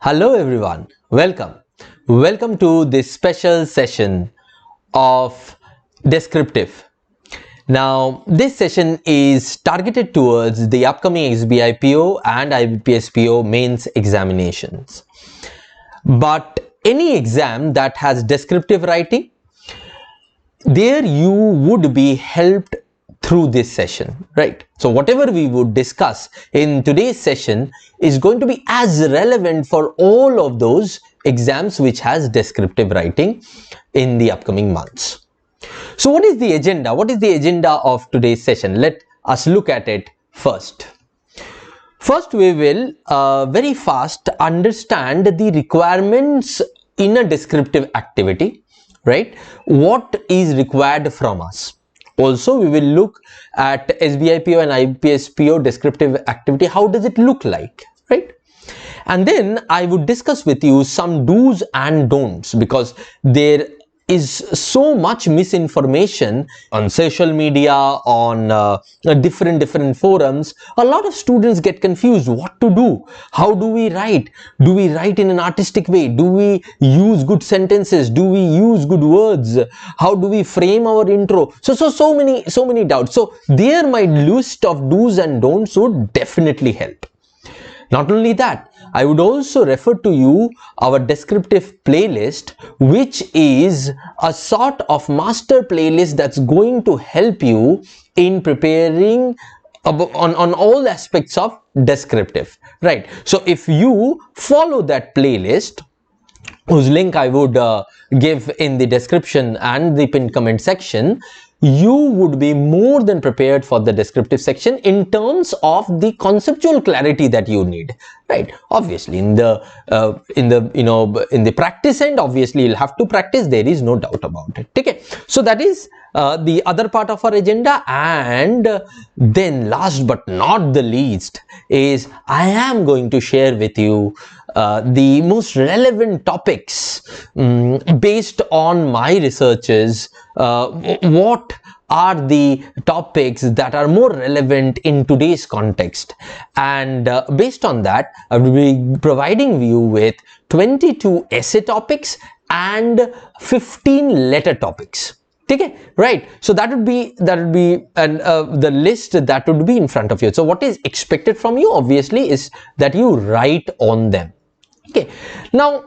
Hello everyone, welcome to this special session of Descriptive. Now this session is targeted towards the upcoming SBI PO and IBPS PO mains examinations. But any exam that has descriptive writing, there you would be helped through this session, right? So whatever we would discuss in today's session is going to be as relevant for all of those exams which has descriptive writing in the upcoming months. So what is the agenda? What is the agenda of today's session? Let us look at it first. First, we will very fast understand the requirements in a descriptive activity, right? What is required from us. Also, we will look at SBI PO and IBPS PO descriptive activity. How does it look like, right? And then I would discuss with you some do's and don'ts, because there is so much misinformation on social media, on different forums. A lot of students get confused what to do. How do we write? Do we write in an artistic way? Do we use good sentences? Do we use good words? How do we frame our intro? So many doubts. So there my list of do's and don'ts would definitely help. Not only that, I would also refer to you our descriptive playlist, which is a sort of master playlist that's going to help you in preparing on all aspects of descriptive, right? So if you follow that playlist, whose link I would give in the description and the pinned comment section, you would be more than prepared for the descriptive section in terms of the conceptual clarity that you need, right? Obviously in the practice end, obviously you'll have to practice, there is no doubt about it. Okay, so that is the other part of our agenda. And then last but not the least is I am going to share with you the most relevant topics based on my researches. What are the topics that are more relevant in today's context, and based on that I will be providing you with 22 essay topics and 15 letter topics. Okay, right? So that would be the list that would be in front of you. So what is expected from you obviously is that you write on them. Okay, now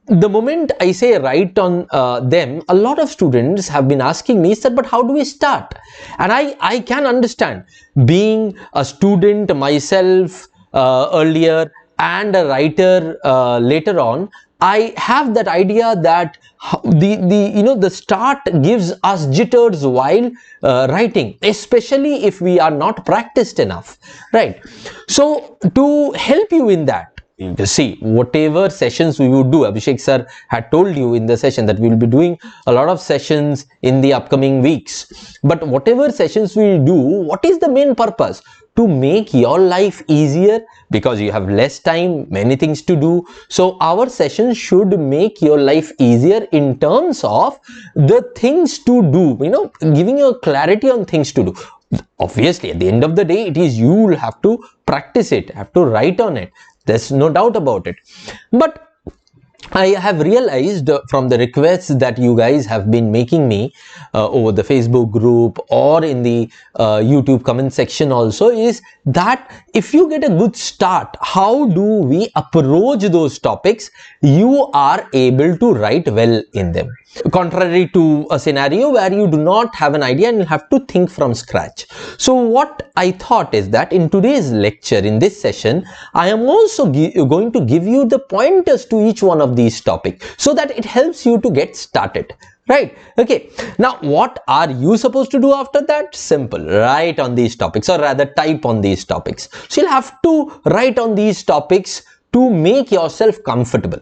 the moment I say write on them, a lot of students have been asking me, sir, but how do we start? And I can understand, being a student myself earlier and a writer later on, I have that idea that the start gives us jitters while writing, especially if we are not practiced enough, right? So to help you in that, you see, whatever sessions we would do, Abhishek sir had told you in the session that we will be doing a lot of sessions in the upcoming weeks. But whatever sessions we do, what is the main purpose? To make your life easier, because you have less time, many things to do. So our sessions should make your life easier in terms of the things to do, giving you clarity on things to do. Obviously, at the end of the day, it is you will have to practice it, have to write on it. There's no doubt about it. But I have realized from the requests that you guys have been making me over the Facebook group or in the YouTube comment section also, is that if you get a good start, how do we approach those topics? You are able to write well in them. Contrary to a scenario where you do not have an idea and you have to think from scratch. So what I thought is that in today's lecture, in this session, I am also going to give you the pointers to each one of these topics so that it helps you to get started. Right? Okay. Now, what are you supposed to do after that? Simple. Write on these topics, or rather type on these topics. So you'll have to write on these topics to make yourself comfortable.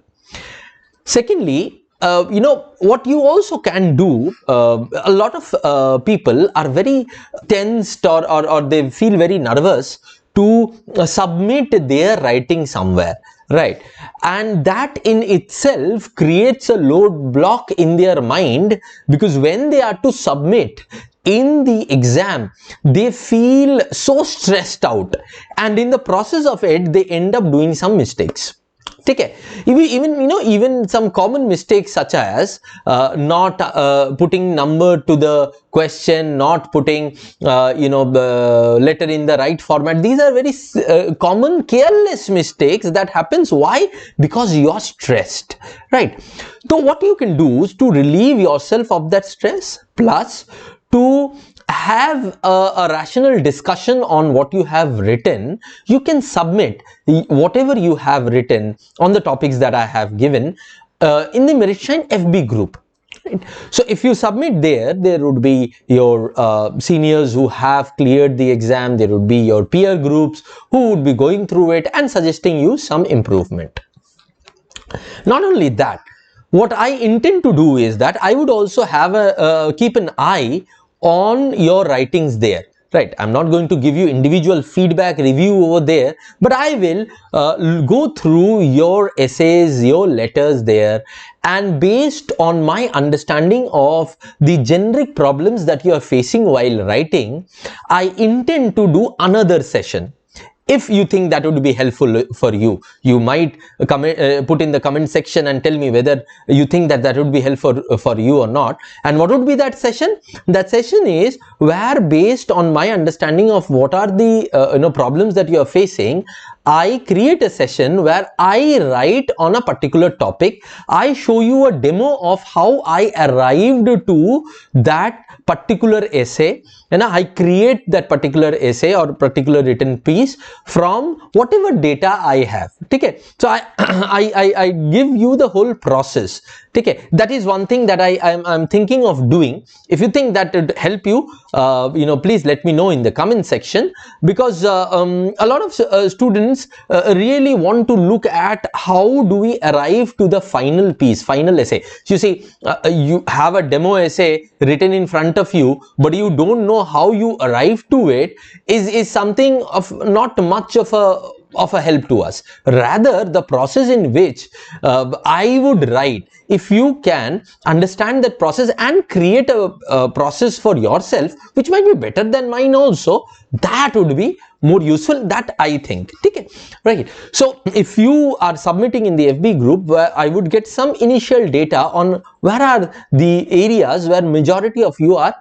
Secondly, what you also can do, a lot of people are very tensed or they feel very nervous to submit their writing somewhere, right? And that in itself creates a roadblock in their mind, because when they are to submit in the exam, they feel so stressed out, and in the process of it, they end up doing some mistakes. ठीक है. Even you know, even some common mistakes such as not putting number to the question, not putting you know, the letter in the right format. These are very common careless mistakes that happens. Why? Because you are stressed, right? So what you can do is to relieve yourself of that stress, plus to have a rational discussion on what you have written. You can submit whatever you have written on the topics that I have given in the Meritshine FB group. Right. So if you submit there would be your seniors who have cleared the exam, there would be your peer groups who would be going through it and suggesting you some improvement. Not only that, what I intend to do is that I would also have a keep an eye on your writings there, right? I'm not going to give you individual feedback review over there, but I will go through your essays, your letters there, and based on my understanding of the generic problems that you are facing while writing, I intend to do another session. If you think that would be helpful for you, you might put in the comment section and tell me whether you think that that would be helpful for you or not. And what would be that session? That session is where, based on my understanding of what are the you know, problems that you are facing, I create a session where I write on a particular topic. I show you a demo of how I arrived to that particular essay, and I create that particular essay or particular written piece from whatever data I have. Okay, so I give you the whole process. Okay, that is one thing that I'm thinking of doing. If you think that would help you, you know, please let me know in the comment section, because a lot of students really want to look at how do we arrive to the final piece, final essay. So you see, you have a demo essay written in front of you, but you don't know how you arrive to it, is something of not much of a help to us. Rather, the process in which I would write, if you can understand that process and create a process for yourself which might be better than mine also, that would be more useful, that I think. Okay, right? So if you are submitting in the FB group, where I would get some initial data on where are the areas where majority of you are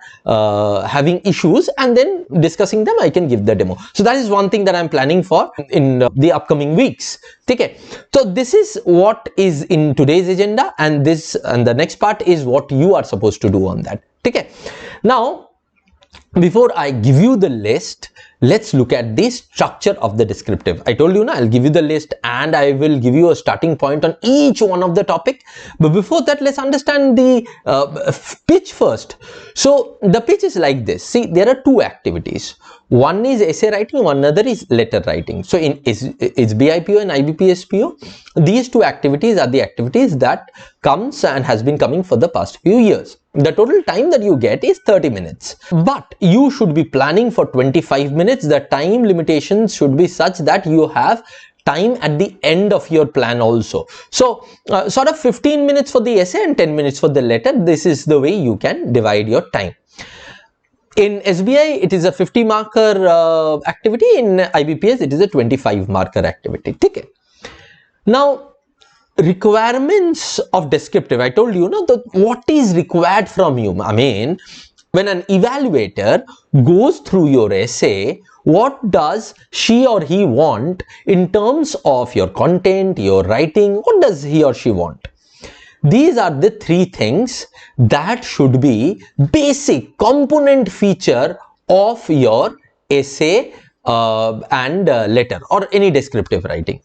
having issues, and then discussing them, I can give the demo. So that is one thing that I'm planning for in the upcoming weeks. Okay, so this is what is in today's agenda, and this and the next part is what you are supposed to do on that. Okay, now before I give you the list, let's look at the structure of the descriptive. I told you now, I'll give you the list and I will give you a starting point on each one of the topic. But before that, let's understand the pitch first. So the pitch is like this. See, there are two activities. One is essay writing, one other is letter writing. So in SBI PO and IBPS PO, these two activities are the activities that comes and has been coming for the past few years. The total time that you get is 30 minutes, but you should be planning for 25 minutes. The time limitations should be such that you have time at the end of your plan also. So sort of 15 minutes for the essay and 10 minutes for the letter. This is the way you can divide your time. In SBI, it is a 50 marker activity. In IBPS, it is a 25 marker activity. Okay. Now, requirements of descriptive. I told you, what is required from you. I mean, when an evaluator goes through your essay, what does she or he want in terms of your content, your writing? What does he or she want? These are the three things that should be basic component feature of your essay and letter or any descriptive writing.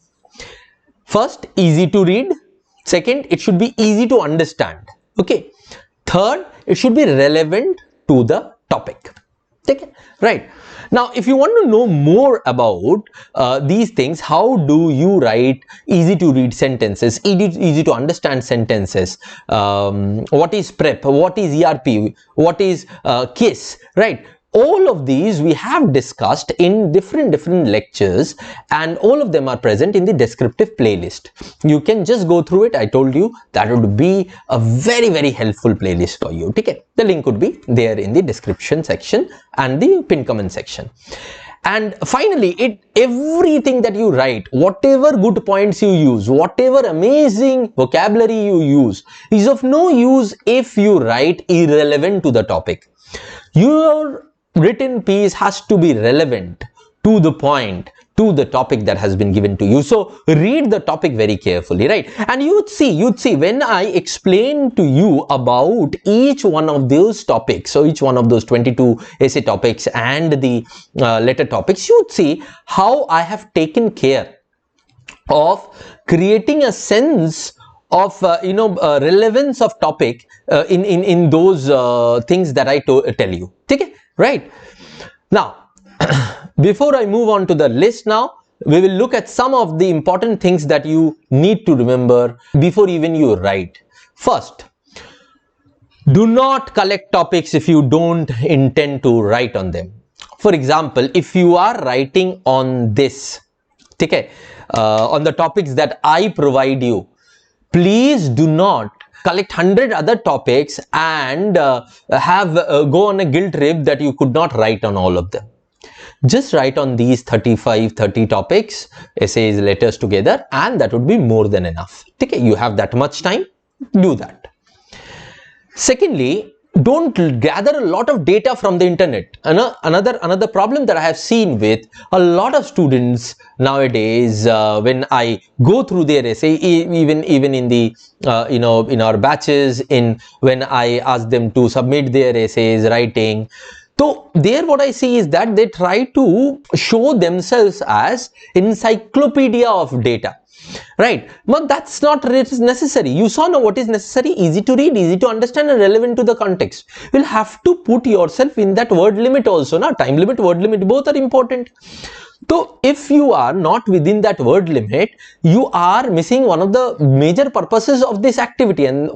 First, easy to read. Second, it should be easy to understand. Okay. Third, it should be relevant to the topic. Okay. Right. Now, if you want to know more about these things, how do you write easy to read sentences, easy to understand sentences, what is prep, what is ERP, what is KISS, right? All of these we have discussed in different lectures, and all of them are present in the descriptive playlist. You can just go through it. I told you that would be a very helpful playlist for you. Okay, the link would be there in the description section and the pin comment section. And finally, everything that you write, whatever good points you use, whatever amazing vocabulary you use, is of no use if you write irrelevant to the topic. Your written piece has to be relevant to the point, to the topic that has been given to you. So read the topic very carefully, right? And you'd see when I explain to you about each one of those topics, so each one of those 22 essay topics and the letter topics, you'd see how I have taken care of creating a sense of relevance of topic in those things that I tell you. Okay, right? Now, before I move on to the list now, we will look at some of the important things that you need to remember before even you write. First, do not collect topics if you don't intend to write on them. For example, if you are writing on this, okay, on the topics that I provide you, please do not collect 100 other topics and go on a guilt trip that you could not write on all of them. Just write on these 30 topics, essays, letters together, and that would be more than enough. Okay, you have that much time, do that. Secondly, don't gather a lot of data from the internet. Another problem that I have seen with a lot of students nowadays, when I go through their essay, even in the in our batches, when I ask them to submit their essays, writing. So there what I see is that they try to show themselves as encyclopedia of data, right? But that's not necessary. You saw now what is necessary: easy to read, easy to understand, and relevant to the context. You'll have to put yourself in that word limit also. Now, time limit, word limit, both are important. So if you are not within that word limit, you are missing one of the major purposes of this activity, and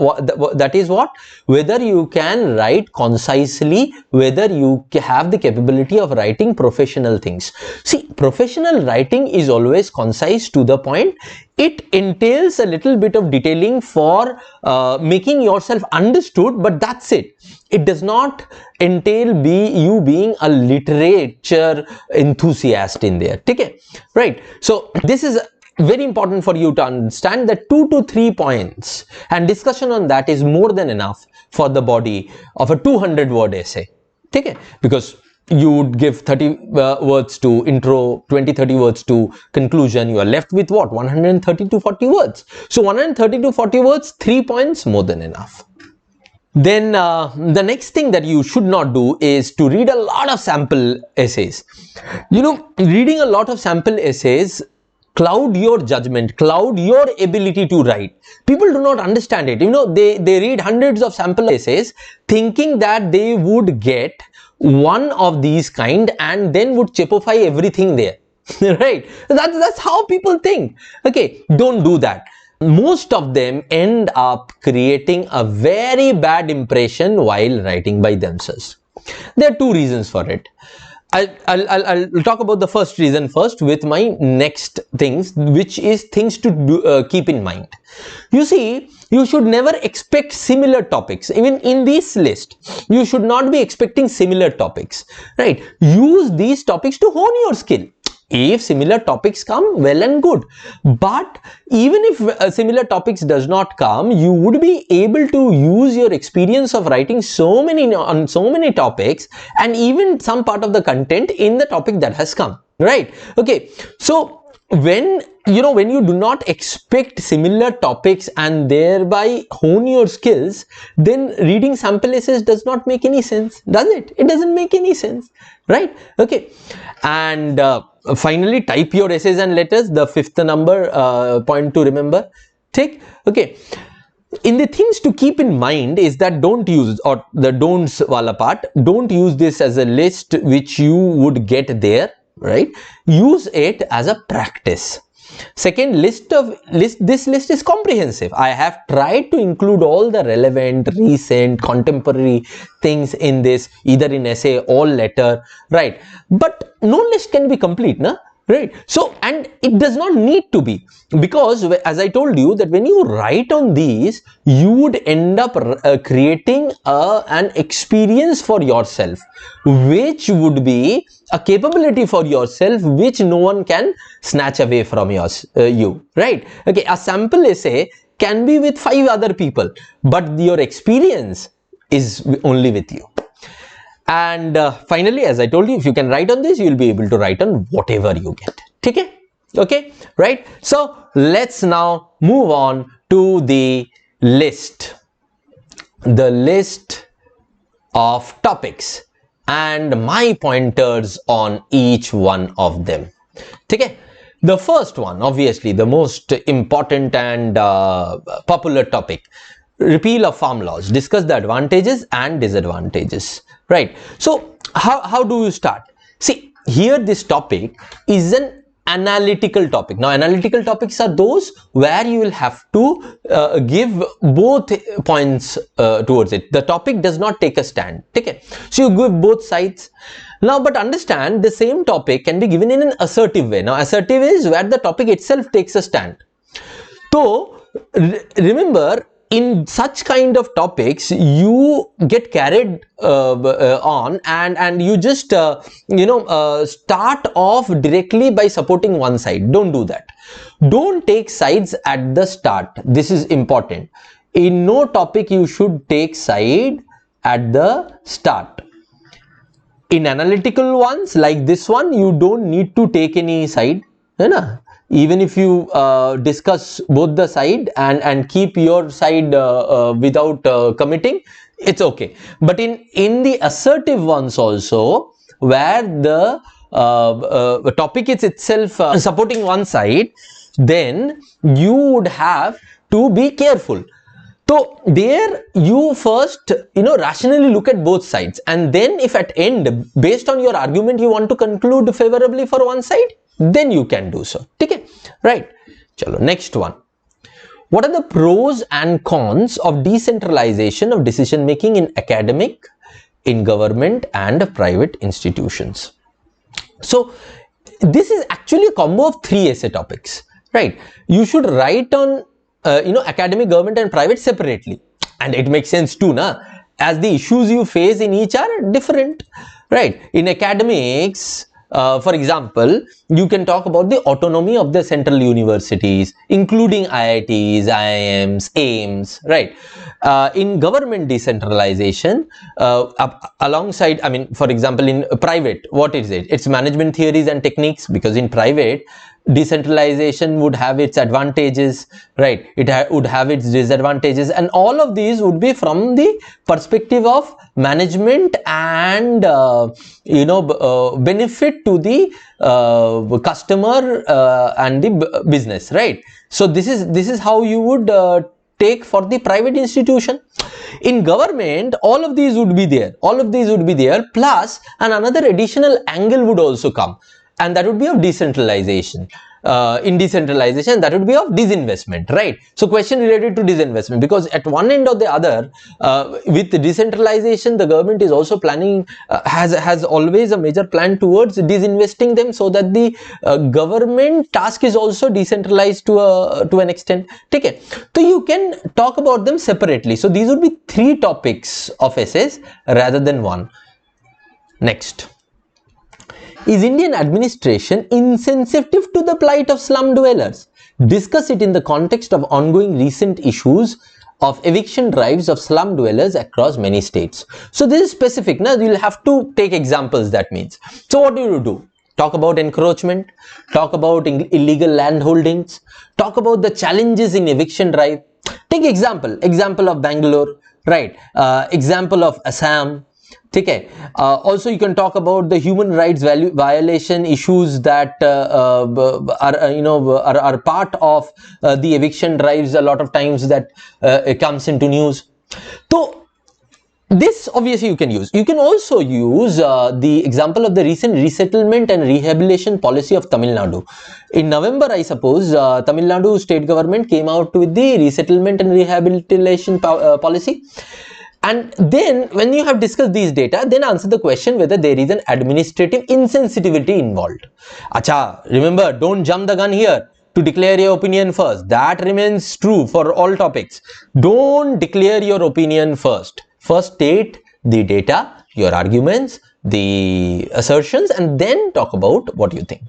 that is what? Whether you can write concisely, whether you have the capability of writing professional things. See, professional writing is always concise, to the point. It entails a little bit of detailing for making yourself understood, but that's it. It does not entail you being a literature enthusiast in there. Okay, right? So this is very important for you to understand that 2 to 3 points and discussion on that is more than enough for the body of a 200-word essay. Okay, because you would give 30 words to intro, 20-30 words to conclusion. You are left with what? 130 to 40 words. So 130 to 40 words, 3 points, more than enough. Then the next thing that you should not do is to read a lot of sample essays. Reading a lot of sample essays cloud your judgment, cloud your ability to write. People do not understand it. They read hundreds of sample essays thinking that they would get one of these kind and then would chipify everything there. Right? That's how people think. Okay, don't do that. Most of them end up creating a very bad impression while writing by themselves. There are 2 reasons for it. I'll talk about the first reason first with my next things, which is things to keep in mind. You see, you should never expect similar topics. Even in this list, you should not be expecting similar topics, right? Use these topics to hone your skill. If similar topics come, well and good. But even if similar topics does not come, you would be able to use your experience of writing on so many topics and even some part of the content in the topic that has come, right? Okay, so when you do not expect similar topics and thereby hone your skills, then reading sample essays does not make any sense, does it? It doesn't make any sense, right? Okay, and finally, type your essays and letters, the 5th number point to remember. Take, okay. In the things to keep in mind is that don't use, or the don'ts wala part, don't use this as a list which you would get there, right? Use it as a practice. Second, this list is comprehensive. I have tried to include all the relevant, recent, contemporary things in this, either in essay or letter, right? But no list can be complete, na? right? So, and it does not need to be, because as I told you that when you write on these, you would end up creating an experience for yourself, which would be a capability for yourself which no one can snatch away from you, right? Okay, a sample essay can be with 5 other people, but your experience is only with you. And finally, as I told you, if you can write on this, you will be able to write on whatever you get. Okay, right? So let's now move on to the list of topics and my pointers on each one of them. Okay, the first one, obviously the most important and popular topic, repeal of farm laws. Discuss the advantages and disadvantages, right? So how do you start? See, here this topic is an analytical topic. Now, analytical topics are those where you will have to give both points towards it. The topic does not take a stand. Okay, so you give both sides. Now, but understand, the same topic can be given in an assertive way. Now, assertive is where the topic itself takes a stand. So remember, in such kind of topics, you get carried on and you just start off directly by supporting one side. Don't do that. Don't take sides at the start. This is important. In no topic you should take side at the start. In analytical ones like this one, you don't need to take any side, even if you discuss both the side and keep your side without committing, it's okay. But in the assertive ones also, where the topic is itself supporting one side, then you would have to be careful. So there you first rationally look at both sides, and then if at end, based on your argument, you want to conclude favorably for one side, then you can do so. Okay, right? Chalo, next one. What are the pros and cons of decentralization of decision making in academic, in government and private institutions? So this is actually a combo of 3 essay topics, right? You should write on academic, government and private separately, and it makes sense too, as the issues you face in each are different, right? In academics, for example, you can talk about the autonomy of the central universities, including IITs, IIMs, AIMS, right? In government decentralization, alongside, for example, in private, what is it? It's management theories and techniques, because in private, decentralization would have its advantages, right? It would have its disadvantages, and all of these would be from the perspective of management and benefit to the customer and the business, right? So this is how you would take for the private institution. In government, all of these would be there. Plus, and another additional angle would also come, and that would be of decentralization. In decentralization, that would be of disinvestment, right? So question related to disinvestment, because at one end or the other, with decentralization, the government is also planning, has always a major plan towards disinvesting them, so that the government task is also decentralized to an extent. Okay, so you can talk about them separately. So these would be 3 topics of essays rather than 1. Next. Is Indian administration insensitive to the plight of slum dwellers? Discuss it in the context of ongoing recent issues of eviction drives of slum dwellers across many states. So this is specific. Now you'll have to take examples, that means. So what do you do? Talk about encroachment, talk about illegal land holdings, talk about the challenges in eviction drive. Take example of Bangalore, right? Example of Assam. Okay. Also, you can talk about the human rights violation issues that are part of the eviction drives. A lot of times that comes into news. So this obviously you can use. You can also use the example of the recent resettlement and rehabilitation policy of Tamil Nadu. In November, I suppose, Tamil Nadu state government came out with the resettlement and rehabilitation policy. And then when you have discussed these data, then answer the question whether there is an administrative insensitivity involved. Acha, remember, don't jump the gun here to declare your opinion first. That remains true for all topics. Don't declare your opinion first. First state the data, your arguments, the assertions, and then talk about what you think.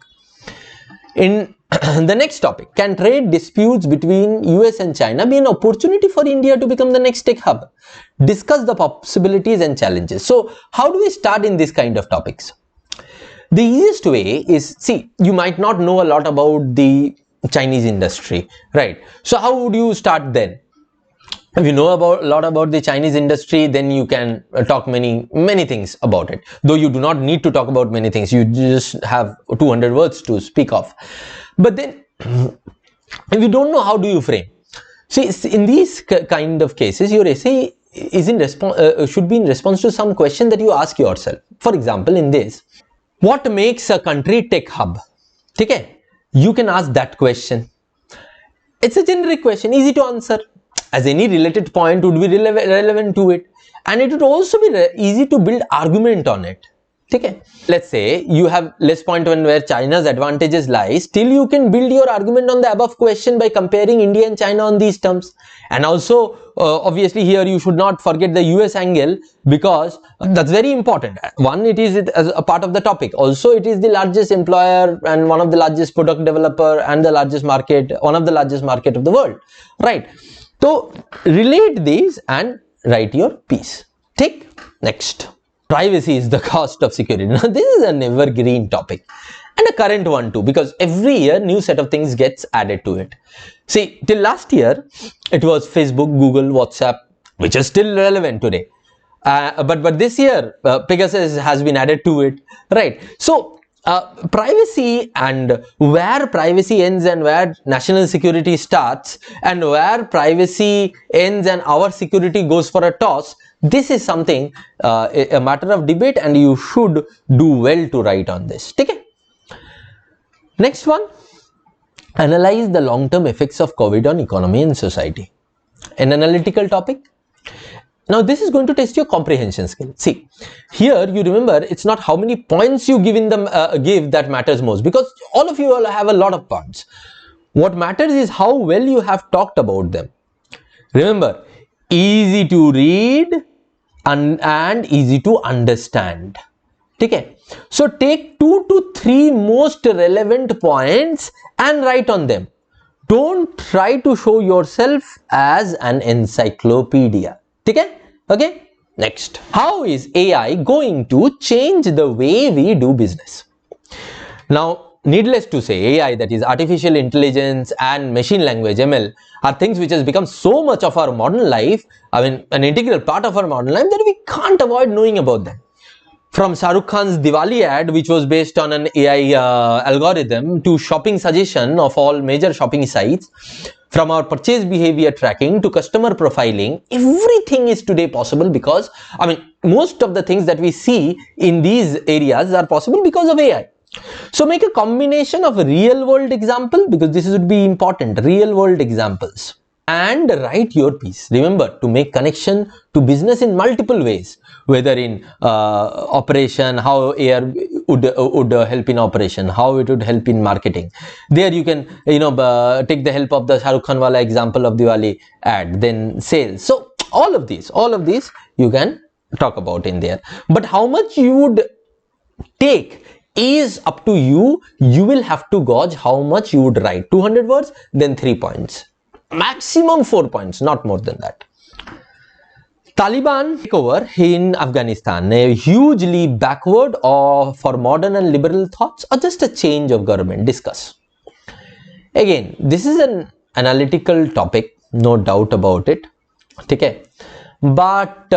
In the next topic, can trade disputes between US and China be an opportunity for India to become the next tech hub? Discuss the possibilities and challenges. So how do we start in this kind of topics? The easiest way is, see, you might not know a lot about the Chinese industry, right? So how would you start then? If you know a lot about the Chinese industry, then you can talk many things about it. Though you do not need to talk about many things, you just have 200 words to speak of. But then, if you don't know, how do you frame? See, in these kind of cases, your essay is should be in response to some question that you ask yourself. For example, in this, what makes a country tech hub? Okay, you can ask that question. It's a generic question, easy to answer, as any related point would be relevant to it, and it would also be easy to build argument on it. Okay, let's say you have less point one where China's advantages lie. Still, you can build your argument on the above question by comparing India and China on these terms. And also, obviously, here you should not forget the US angle, because that's very important. One, it is as a part of the topic. Also, it is the largest employer and one of the largest product developer and the largest market, one of the largest market of the world, right? So relate these and write your piece. Take next. Privacy is the cost of security. Now this is an evergreen topic and a current one too, because every year new set of things gets added to it. See, till last year it was Facebook, Google, WhatsApp, which is still relevant today. But this year Pegasus has been added to it, right? So privacy, and where privacy ends and where national security starts, and where privacy ends and our security goes for a toss, this is something a matter of debate, and you should do well to write on this. Okay. Next one, analyze the long-term effects of COVID on economy and society. An analytical topic. Now this is going to test your comprehension skill. See, here you remember, it's not how many points you give in the give that matters most, because all of you all have a lot of points. What matters is how well you have talked about them. Remember, easy to read and easy to understand. Okay, so take 2 to 3 most relevant points and write on them. Don't try to show yourself as an encyclopedia. Okay, next. How is AI going to change the way we do business? Now, needless to say, AI, that is artificial intelligence and machine language, ML, are things which has become so much of our modern life, I mean an integral part of our modern life, that we can't avoid knowing about them. From Shah Rukh Khan's Diwali ad, which was based on an AI algorithm, to shopping suggestion of all major shopping sites, from our purchase behavior tracking to customer profiling, everything is today possible because, I mean, most of the things that we see in these areas are possible because of AI. So make a combination of real world example, because this would be important, real world examples, and write your piece. Remember to make connection to business in multiple ways, whether in operation, how AI would help in operation, how it would help in marketing. There you can take the help of the Shah Rukh Khan wala example of Diwali ad, then sales. So all of these you can talk about in there. But how much you would take is up to you. You will have to gauge how much you would write. 200 words, then 3 points. Maximum 4 points, not more than that. Taliban takeover in Afghanistan, a huge leap backward or for modern and liberal thoughts, or just a change of government? Discuss. Again, this is an analytical topic, no doubt about it. Okay, but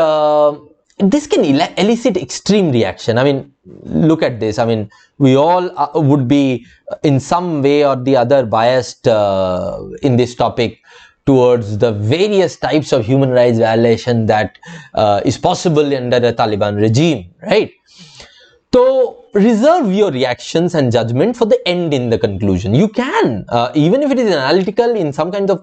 this can elicit extreme reaction. I mean, look at this. I mean, we all would be in some way or the other biased in this topic towards the various types of human rights violation that is possible under a Taliban regime, right? So reserve your reactions and judgment for the end in the conclusion. You can, even if it is analytical in some kinds of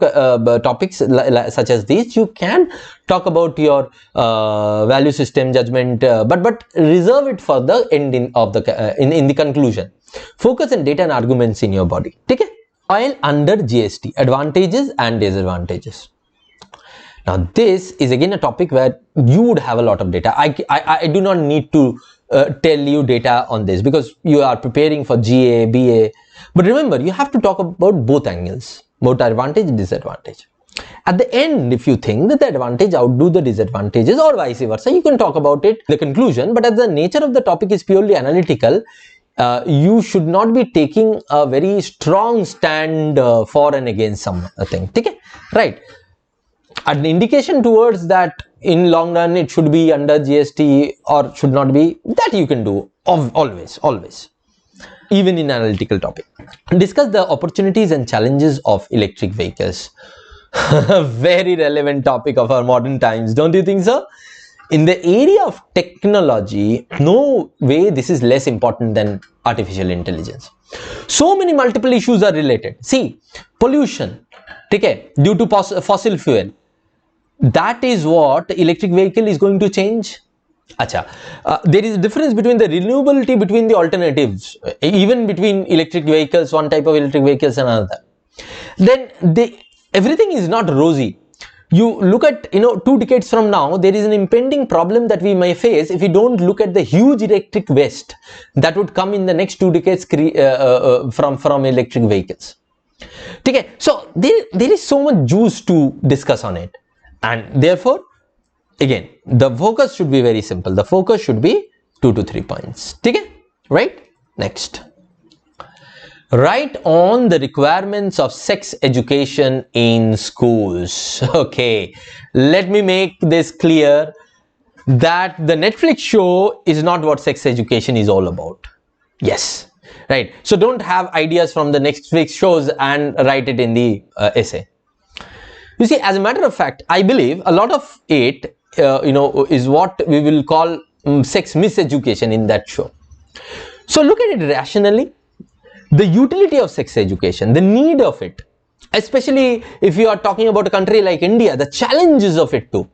topics such as these, you can talk about your value system judgment, but reserve it for the end in the conclusion. Focus on data and arguments in your body. Okay? While under GST, advantages and disadvantages. Now this is again a topic where you would have a lot of data. I do not need to tell you data on this because you are preparing for GA, BA. But remember, you have to talk about both angles, both advantage and disadvantage. At the end, if you think that the advantage outdo the disadvantages or vice versa, you can talk about it, the conclusion. But as the nature of the topic is purely analytical, you should not be taking a very strong stand for and against something. Okay? Right? An indication towards that in long run it should be under GST or should not be, that you can do always, even in analytical topic. Discuss the opportunities and challenges of electric vehicles. Very relevant topic of our modern times, don't you think so? In the area of technology, no way this is less important than artificial intelligence. So many multiple issues are related. See, pollution, okay, due to fossil fuel. That is what electric vehicle is going to change. Acha, there is a difference between the renewability between the alternatives, even between electric vehicles, one type of electric vehicles and another. Then everything is not rosy. You look at, 2 decades from now, there is an impending problem that we may face if we don't look at the huge electric waste that would come in the next 2 decades from electric vehicles. Okay, so there is so much juice to discuss on it. And therefore, again, the focus should be very simple. The focus should be 2 to 3 points. Okay? Right? Next. Write on the requirements of sex education in schools. Okay. Let me make this clear that the Netflix show is not what sex education is all about. Yes. Right. So don't have ideas from the Netflix shows and write it in the essay. You see, as a matter of fact, I believe a lot of it, is what we will call sex miseducation in that show. So look at it rationally. The utility of sex education, the need of it, especially if you are talking about a country like India, the challenges of it too.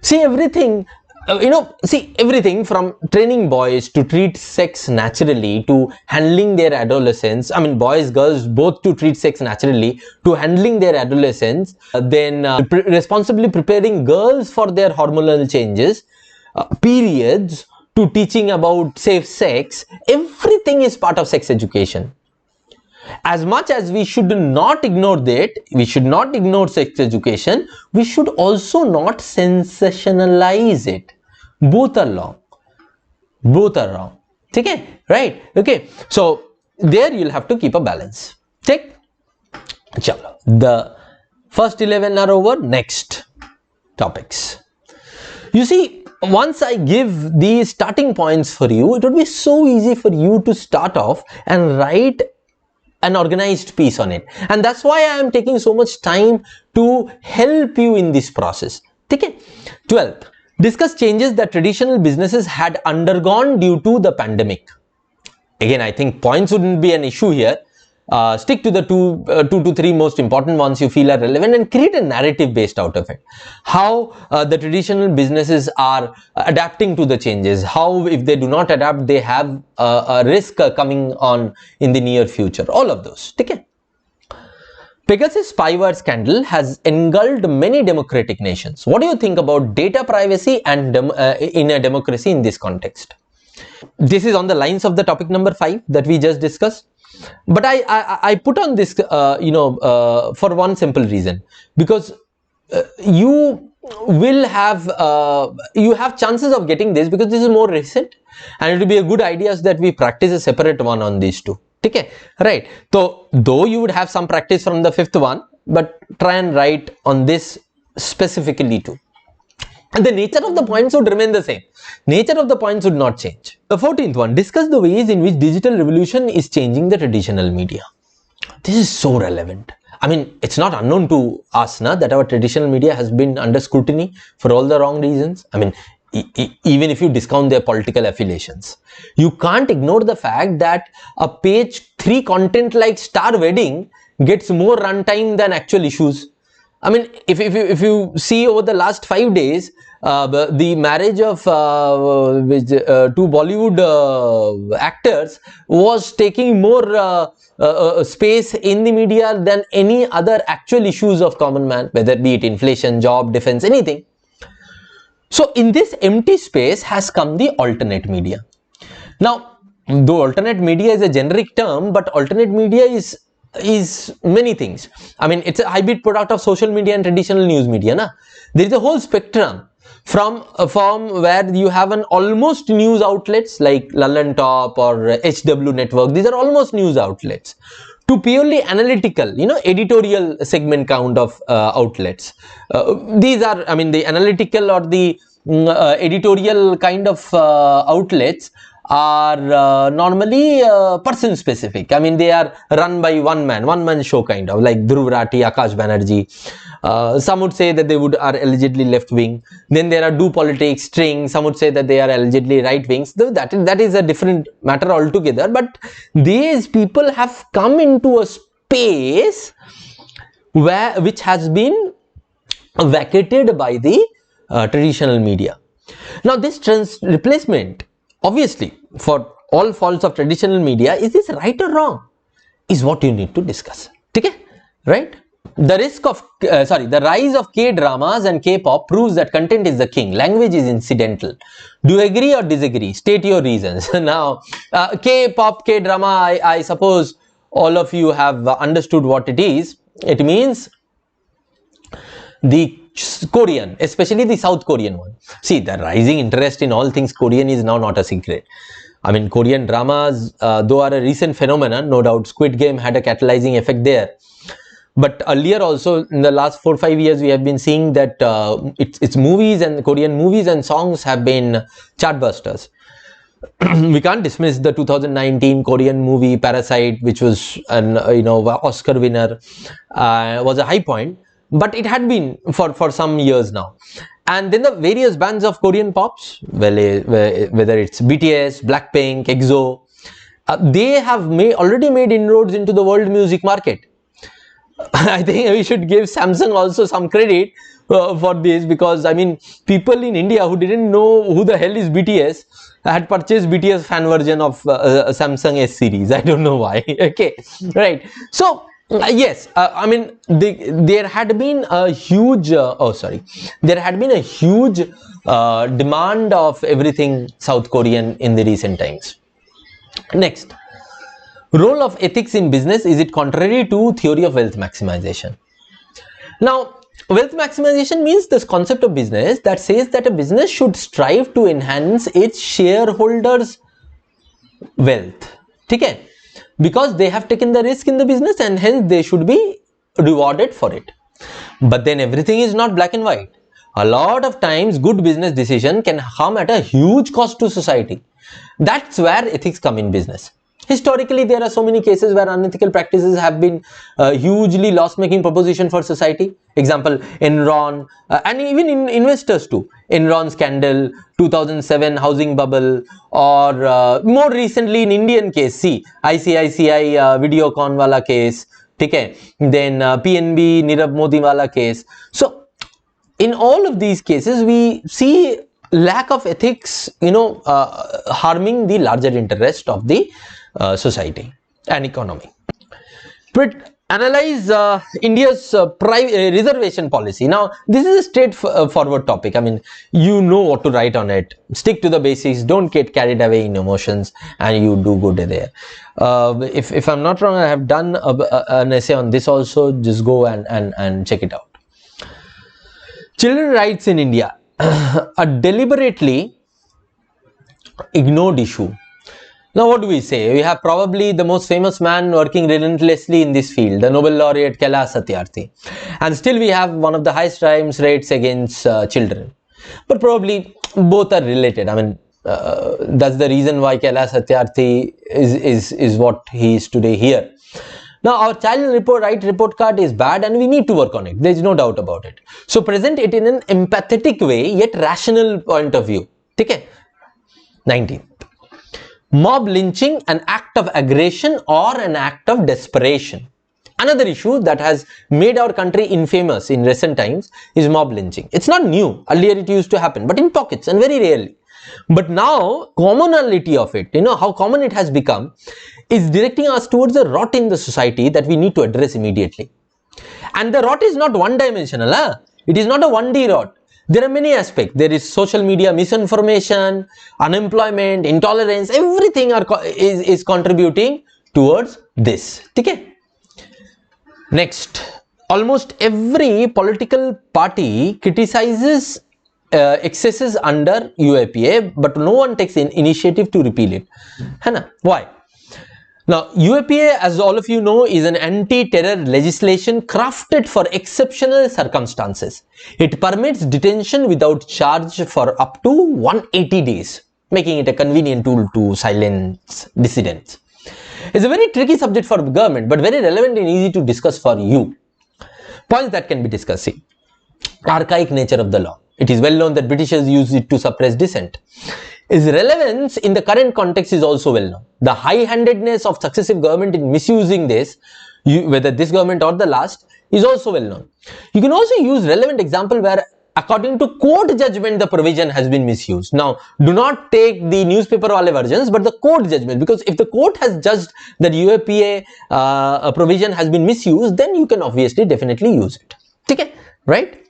See everything, everything from training boys to treat sex naturally, to handling their adolescence, boys, girls, both to treat sex naturally, to handling their adolescence, then responsibly preparing girls for their hormonal changes, periods, to teaching about safe sex. Everything is part of sex education. As much as we should not ignore that, we should not ignore sex education, we should also not sensationalize it. Both are wrong. Both are wrong. Okay? Right? Okay. So, there you'll have to keep a balance. Okay? Chalo. The first 11 are over. Next topics. You see, once I give these starting points for you, it would be so easy for you to start off and write an organized piece on it. And that's why I am taking so much time to help you in this process. Okay? 12th. Discuss changes that traditional businesses had undergone due to the pandemic. Again, I think points wouldn't be an issue here. Stick to the two to three most important ones you feel are relevant and create a narrative based out of it. How the traditional businesses are adapting to the changes. How, if they do not adapt, they have a risk coming on in the near future. All of those. Okay? Pegasus spyware scandal has engulfed many democratic nations. What do you think about data privacy and in a democracy in this context? This is on the lines of the topic number 5 that we just discussed. But I put on this, for one simple reason, because you will have chances of getting this because this is more recent, and it will be a good idea that we practice a separate one on these two. Okay, right? So though you would have some practice from the 5th one, but try and write on this specifically too. And the nature of the points would remain the same. Nature of the points would not change. The 14th one, discuss the ways in which digital revolution is changing the traditional media. This is so relevant. I mean, it's not unknown to us that our traditional media has been under scrutiny for all the wrong reasons. I mean, even if you discount their political affiliations. You can't ignore the fact that a page 3 content like Star Wedding gets more runtime than actual issues. I mean, if you see over the last 5 days, the marriage of two Bollywood actors was taking more space in the media than any other actual issues of common man, whether be it inflation, job, defense, anything. So in this empty space has come the alternate media. Now, though alternate media is a generic term, but alternate media is many things. I mean, it's a hybrid product of social media and traditional news media. Na? There is a whole spectrum from a form where you have an almost news outlets like Lullen Top or HW Network. These are almost news outlets, to purely analytical, editorial segment count of outlets. These are, I mean, the analytical or the editorial kind of outlets are normally person specific. I mean, they are run by one man show kind of, like Dhruv Rathi, Akash Banerjee. Some would say that they are allegedly left wing. Then there are Do Politics, String. Some would say that they are allegedly right wings. That is a different matter altogether. But these people have come into a space which has been vacated by the traditional media. Now, this replacement, obviously, for all faults of traditional media, is this right or wrong? Is what you need to discuss. Okay? Right? The rise of K-dramas and K-pop proves that content is the king, language is incidental. Do you agree or disagree? State your reasons. Now, K-pop, K-drama, I suppose all of you have understood what it is. It means the Korean, especially the South Korean one. See, the rising interest in all things Korean is now not a secret. I mean, Korean dramas, though are a recent phenomenon, no doubt Squid Game had a catalyzing effect there. But earlier also, in the last 4-5 years, we have been seeing that its movies and Korean movies and songs have been chartbusters. We can't dismiss the 2019 Korean movie Parasite, which was an Oscar winner, was a high point, but it had been for some years now. And then the various bands of Korean pops, whether it's BTS, Blackpink, EXO, they have already made inroads into the world music market. I think we should give Samsung also some credit for this, because I mean, people in India who didn't know who the hell is BTS had purchased BTS fan version of Samsung S series. I don't know why. Okay, right. So yes, I mean, there had been a huge demand of everything South Korean in the recent times. Next, role of ethics in business, is it contrary to theory of wealth maximization? Now, wealth maximization means this concept of business that says that a business should strive to enhance its shareholders' wealth. Okay? Because they have taken the risk in the business and hence they should be rewarded for it. But then everything is not black and white. A lot of times good business decision can come at a huge cost to society. That's where ethics come in business. Historically, there are so many cases where unethical practices have been hugely loss-making proposition for society. Example, Enron, and even in investors too. Enron scandal, 2007 housing bubble, or more recently in Indian case, see, ICICI Videocon wala case, okay? Then PNB Nirav Modi wala case. So, in all of these cases, we see lack of ethics, harming the larger interest of the society and economy. But analyze India's reservation policy. Now, this is a straightforward topic. I mean, you know what to write on it. Stick to the basics. Don't get carried away in emotions, and you do good there. If I'm not wrong, I have done an essay on this also. Just go and check it out. Children rights in India, a deliberately ignored issue. Now, what do we say? We have probably the most famous man working relentlessly in this field, the Nobel laureate Kailash Satyarthi. And still we have one of the highest crime rates against children. But probably both are related. I mean, that's the reason why Kailash Satyarthi is what he is today here. Now our child report card is bad and we need to work on it. There is no doubt about it. So present it in an empathetic way yet rational point of view. Okay. 19th. Mob lynching, an act of aggression or an act of desperation. Another issue that has made our country infamous in recent times is mob lynching. It's not new. Earlier it used to happen, but in pockets and very rarely. But now, commonality of it, how common it has become, is directing us towards a rot in the society that we need to address immediately. And the rot is not one-dimensional. It is not a 1D rot. There are many aspects. There is social media, misinformation, unemployment, intolerance, everything is contributing towards this. Okay? Next, almost every political party criticizes excesses under UAPA, but no one takes initiative to repeal it. Why? Now, UAPA, as all of you know, is an anti-terror legislation crafted for exceptional circumstances. It permits detention without charge for up to 180 days, making it a convenient tool to silence dissidents. It's a very tricky subject for the government, but very relevant and easy to discuss for you. Points that can be discussed. See, archaic nature of the law. It is well known that Britishers used it to suppress dissent. Its relevance in the current context is also well known. The high-handedness of successive government in misusing this, whether this government or the last, is also well known. You can also use relevant example where according to court judgment the provision has been misused. Now, do not take the newspaper wale versions, but the court judgment, because if the court has judged that UAPA provision has been misused, then you can obviously definitely use it. Okay, right?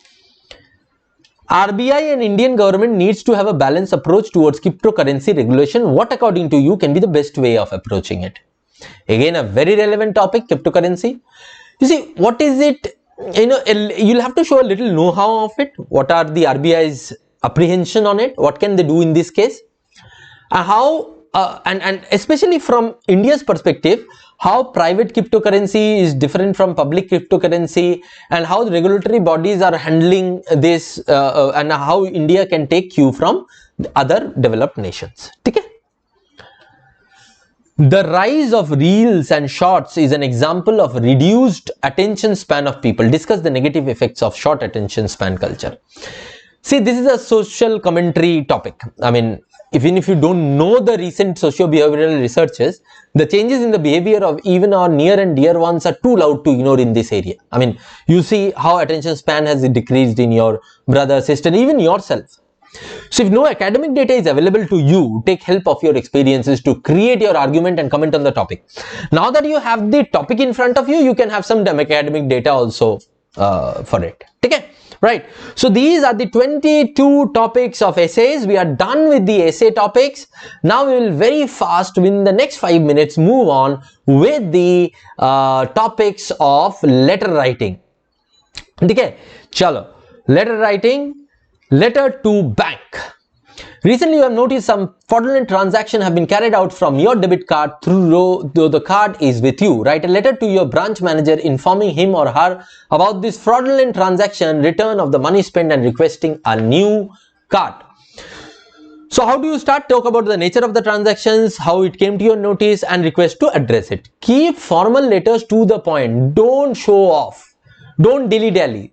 RBI and Indian government needs to have a balanced approach towards cryptocurrency regulation. What according to you can be the best way of approaching it? Again, a very relevant topic, cryptocurrency. You see, what is it? You'll have to show a little know-how of it. What are the RBI's apprehension on it? What can they do in this case? How and especially from India's perspective, how private cryptocurrency is different from public cryptocurrency, and how the regulatory bodies are handling this, and how India can take cue from other developed nations. Okay? The rise of reels and shorts is an example of reduced attention span of people. Discuss the negative effects of short attention span culture. See, this is a social commentary topic. I mean, even if you don't know the recent socio-behavioral researches, the changes in the behavior of even our near and dear ones are too loud to ignore in this area. I mean, you see how attention span has decreased in your brother, sister, even yourself. So if no academic data is available to you, take help of your experiences to create your argument and comment on the topic. Now that you have the topic in front of you, you can have some academic data also for it. Okay? Right. So these are the 22 topics of essays. We are done with the essay topics. Now we will very fast, within the next 5 minutes, move on with the topics of letter writing. Okay. Chalo. Letter writing. Letter to bank. Recently, you have noticed some fraudulent transactions have been carried out from your debit card though the card is with you. Write a letter to your branch manager informing him or her about this fraudulent transaction, return of the money spent, and requesting a new card. So how do you start? Talk about the nature of the transactions, how it came to your notice, and request to address it. Keep formal letters to the point. Don't show off. Don't dilly-dally.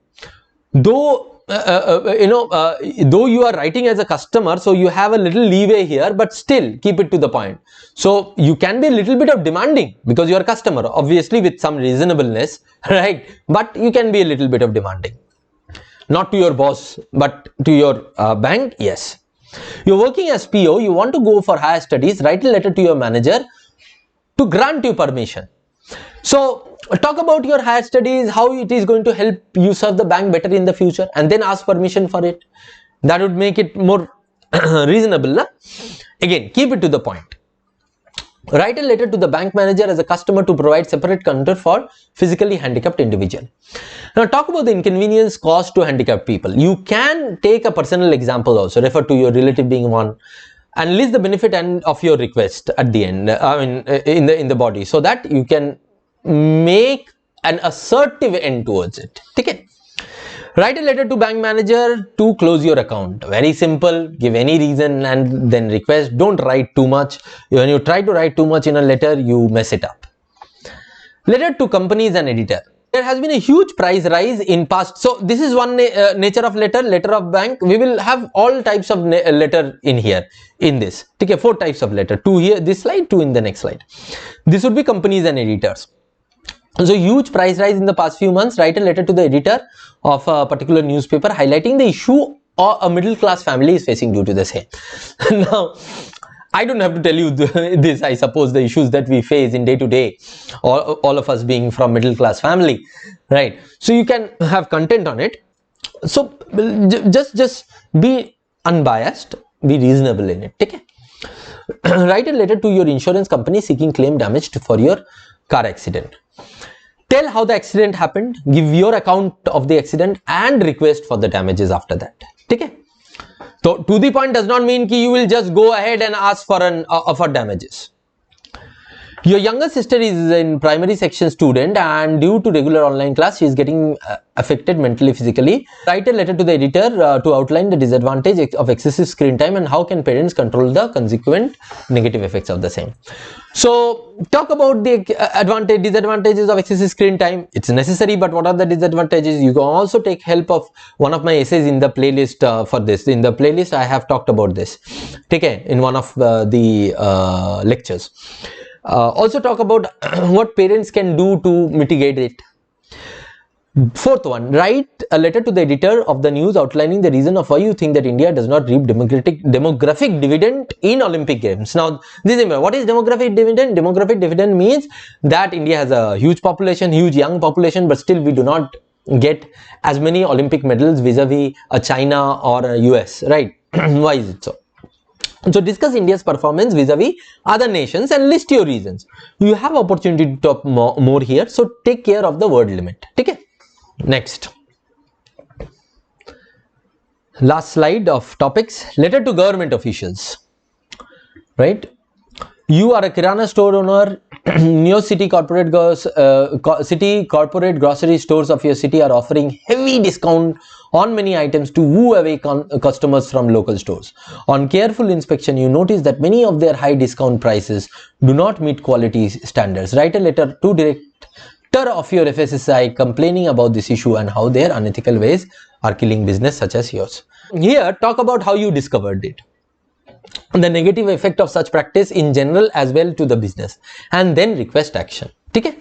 Though you are writing as a customer, so you have a little leeway here, but still keep it to the point. So you can be a little bit of demanding because you are a customer, obviously with some reasonableness, right? But you can be a little bit of demanding. Not to your boss, but to your bank, yes. You're working as PO, you want to go for higher studies, write a letter to your manager to grant you permission. So talk about your higher studies, how it is going to help you serve the bank better in the future, and then ask permission for it. That would make it more reasonable. Na? Again, keep it to the point. Write a letter to the bank manager as a customer to provide separate counter for physically handicapped individual. Now talk about the inconvenience caused to handicapped people. You can take a personal example also, refer to your relative being one, and list the benefit and of your request at the end, in the body, so that you can make an assertive end towards it. Okay? Write a letter to bank manager to close your account. Very simple. Give any reason and then request. Don't write too much. When you try to write too much in a letter, you mess it up. Letter to companies and editor. There has been a huge price rise in past. So this is one nature of letter, letter of bank. We will have all types of letter in here in this. Okay, 4 types of letter. 2 here, this slide, 2 in the next slide. This would be companies and editors. So huge price rise in the past few months. Write a letter to the editor of a particular newspaper highlighting the issue a middle class family is facing due to the same. Now, I don't have to tell you this, I suppose, the issues that we face in day to day, all of us being from middle class family, right? So you can have content on it. So just be unbiased, be reasonable in it. Okay? Write a letter to your insurance company seeking claim damage for your car accident. Tell how the accident happened, give your account of the accident and request for the damages after that. Okay? So to the point does not mean that you will just go ahead and ask for for damages. Your younger sister is in primary section student and due to regular online class she is getting affected mentally, physically. Write a letter to the editor to outline the disadvantage of excessive screen time and how can parents control the consequent negative effects of the same. So talk about the disadvantages of excessive screen time. It's necessary, but what are the disadvantages? You can also take help of one of my essays in the playlist for this. In the playlist I have talked about this, okay, in one of the lectures. Also talk about what parents can do to mitigate it. 4th one, write a letter to the editor of the news outlining the reason of why you think that India does not reap demographic dividend in Olympic Games. Now, this is what is demographic dividend? Demographic dividend means that India has a huge population, huge young population, but still we do not get as many Olympic medals vis-a-vis a China or a US, right? Why is it so? So discuss India's performance vis-a-vis other nations and list your reasons. You have opportunity to talk more here, so take care of the word limit. Okay? Next. Last slide of topics. Letter to government officials. Right? You are a Kirana store owner. Your city corporate grocery stores of your city are offering heavy discount on many items to woo away customers from local stores. On careful inspection, you notice that many of their high discount prices do not meet quality standards. Write a letter to director of your FSSI complaining about this issue and how their unethical ways are killing business such as yours. Here, talk about how you discovered it, the negative effect of such practice in general as well to the business, and then request action. Okay?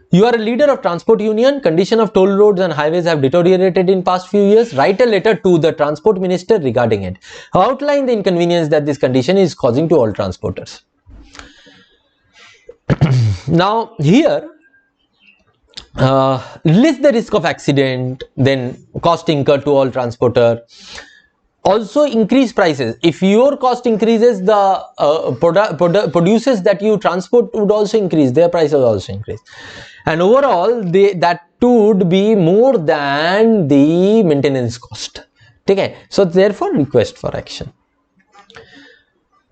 You are a leader of transport union. Condition of toll roads and highways have deteriorated in past few years. Write a letter to the transport minister regarding it. Outline the inconvenience that this condition is causing to all transporters. Now here, list the risk of accident, then cost incurred to all transporter. Also increase prices. If your cost increases, the producers that you transport would also increase, their prices also increase, and overall that would be more than the maintenance cost. Okay, so therefore request for action.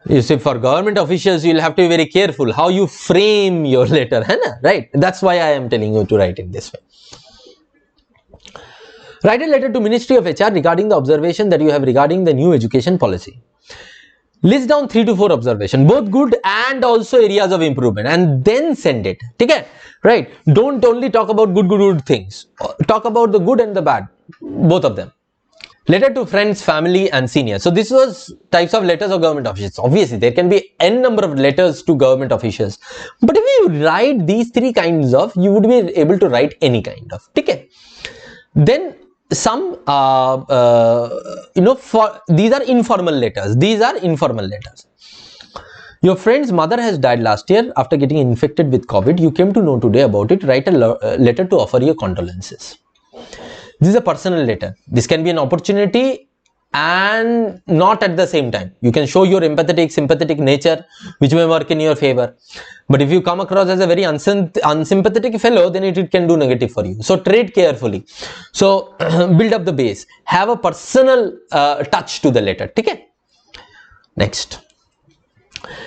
You see, for government officials you will have to be very careful how you frame your letter, right? That's why I am telling you to write it this way. Write a letter to Ministry of HR regarding the observation that you have regarding the new education policy. List down 3 to 4 observations, both good and also areas of improvement, and then send it. Okay? Right? Don't only talk about good things. Talk about the good and the bad, both of them. Letter to friends, family and seniors. So this was types of letters of government officials. Obviously, there can be n number of letters to government officials. But if you write these 3 kinds of, you would be able to write any kind of. Okay? Then some these are informal letters. Your friend's mother has died last year after getting infected with COVID. You came to know today about it. Write a letter to offer your condolences. This is a personal letter. This can be an opportunity and not at the same time. You can show your sympathetic nature, which may work in your favor. But if you come across as a very unsympathetic fellow, then it can do negative for you. So tread carefully. So build up the base. Have a personal touch to the letter. Okay? Next.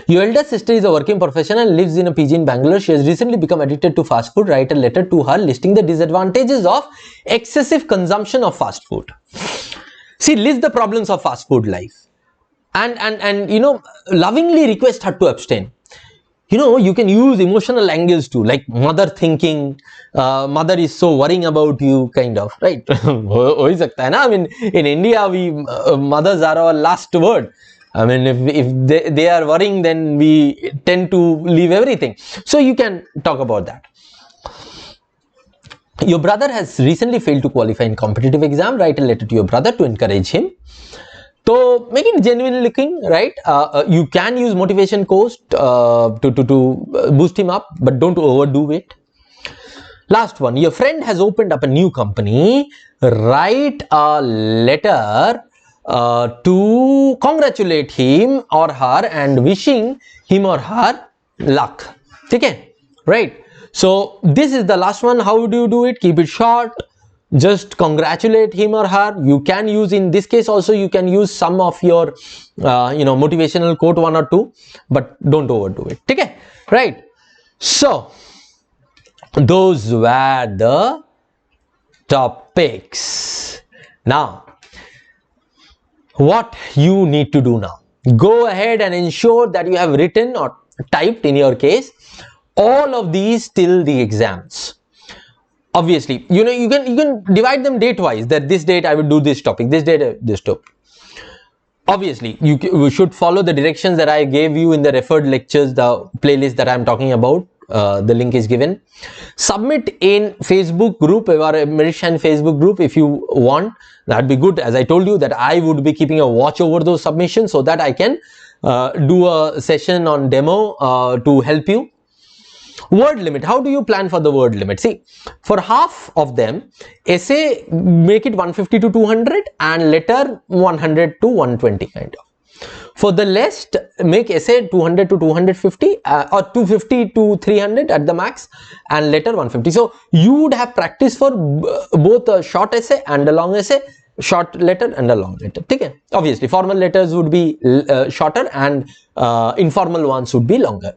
Your elder sister is a working professional and lives in a PG in Bangalore. She has recently become addicted to fast food. Write a letter to her listing the disadvantages of excessive consumption of fast food. See, list the problems of fast food life and lovingly request her to abstain. you can use emotional angles too, like mother thinking, mother is so worrying about you, kind of, right? हो ही सकता है ना? I mean, in India, we mothers are our last word. I mean, if they are worrying, then we tend to leave everything. So you can talk about that. Your brother has recently failed to qualify in competitive exam. Write a letter to your brother to encourage him. So make it genuine looking, right? You can use motivation quotes to boost him up, but don't overdo it. Last one, your friend has opened up a new company. Write a letter to congratulate him or her and wishing him or her luck. Okay, right? So this is the last one. How do you do it? Keep it short. Just congratulate him or her. You can use, in this case also, you can use some of your motivational quote, one or two, but don't overdo it. Okay, right? So those were the topics. Now what you need to do now, go ahead and ensure that you have written or typed, in your case, all of these till the exams. Obviously, you can divide them date wise, that this date I will do this topic, this date this topic. Obviously, you should follow the directions that I gave you in the referred lectures, the playlist that I am talking about. The link is given. Submit in Facebook group, or Marishan Facebook group, if you want. That'd be good. As I told you, that I would be keeping a watch over those submissions, so that I can do a session on demo to help you. Word limit. How do you plan for the word limit? See, for half of them, essay make it 150 to 200 and letter 100 to 120 kind of. For the rest, make essay 200 to 250 or 250 to 300 at the max, and letter 150. So you would have practice for both a short essay and a long essay, short letter and a long letter. Okay? Obviously, formal letters would be shorter and informal ones would be longer.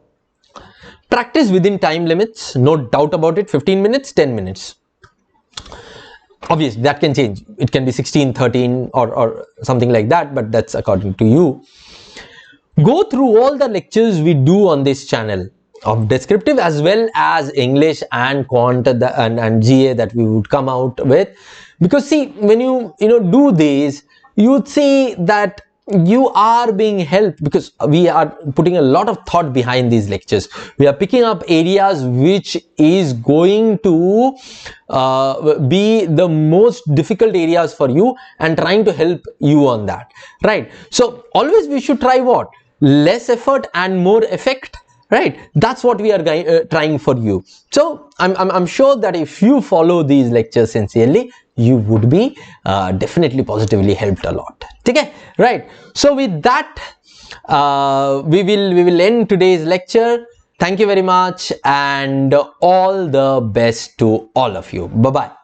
Practice within time limits, no doubt about it. 15 minutes, 10 minutes. Obviously, that can change. It can be 16, 13 or something like that, but that's according to you. Go through all the lectures we do on this channel of descriptive as well as English and quant and GA that we would come out with. Because see, when you do these, you would see that you are being helped, because we are putting a lot of thought behind these lectures. We are picking up areas which is going to be the most difficult areas for you and trying to help you on that, right? So always we should try what? Less effort and more effect, right? That's what we are trying for you. So I'm sure that if you follow these lectures sincerely, you would be definitely positively helped a lot. Okay, right? So with that, we will end today's lecture. Thank you very much, and all the best to all of you. Bye bye.